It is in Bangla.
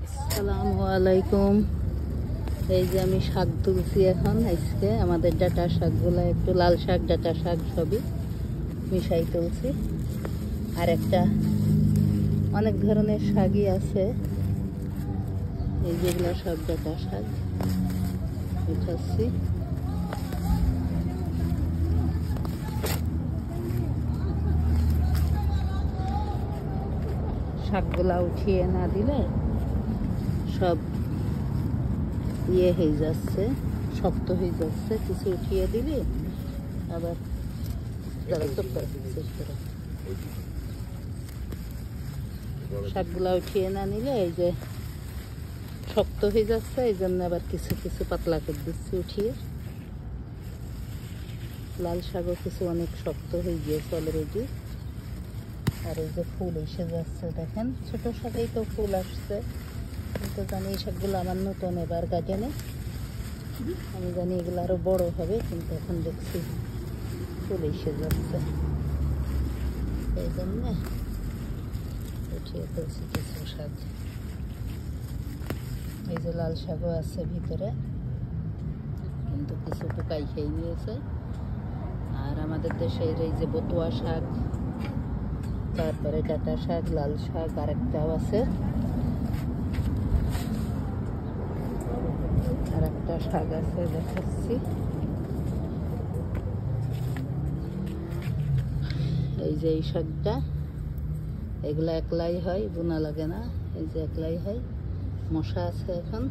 আসসালামু আলাইকুম। এই যে আমি শাক তুলছি এখন। আজকে আমাদের ডাঁটা শাকগুলো একটু লাল শাক, ডাঁটা শাক সবই মিশাই তুলছি। আর একটা অনেক ধরনের শাকই আছে, এই যেগুলো সব ডাঁটা শাক উঠাচ্ছি। শাকগুলা উঠিয়ে না দিলে সব হয়ে যাচ্ছে, শক্ত হয়ে যাচ্ছে। কিছু উঠিয়ে দিলে আবার শাকগুলা উঠিয়ে না নিলে এই যে শক্ত হয়ে যাচ্ছে, এই জন্য আবার কিছু কিছু পাতলা করে দিচ্ছি উঠিয়ে। লাল শাকও কিছু অনেক শক্ত হয়ে গিয়েছে অলরেডি। আর এই যে ফুল এসে যাচ্ছে, দেখেন ছোট শাকেই তো ফুল আসছে। কিন্তু জানি এই শাকগুলো আমার নতুন এবার গার্ডেনে, আমি জানি এগুলো আরো বড় হবে, কিন্তু এখন দেখছি ফুল এসে যাচ্ছে, এই জন্য উঠিয়ে ফেলছি কিছু শাক। এই যে লাল শাকও আছে ভিতরে, কিন্তু কিছু পোকাই খেয়ে নিয়েছে। আর আমাদের দেশের এই যে বতুয়া শাক, তারপরে ডাঁটা শাক, লাল শাক, আরেকটাও আছে, আর একটা শাক আছে দেখাচ্ছি। এই যে এই শাকটা, এগুলা একলাই হয়, বোনা লাগে না। এই যে একলাই হয়। মশা আছে এখন।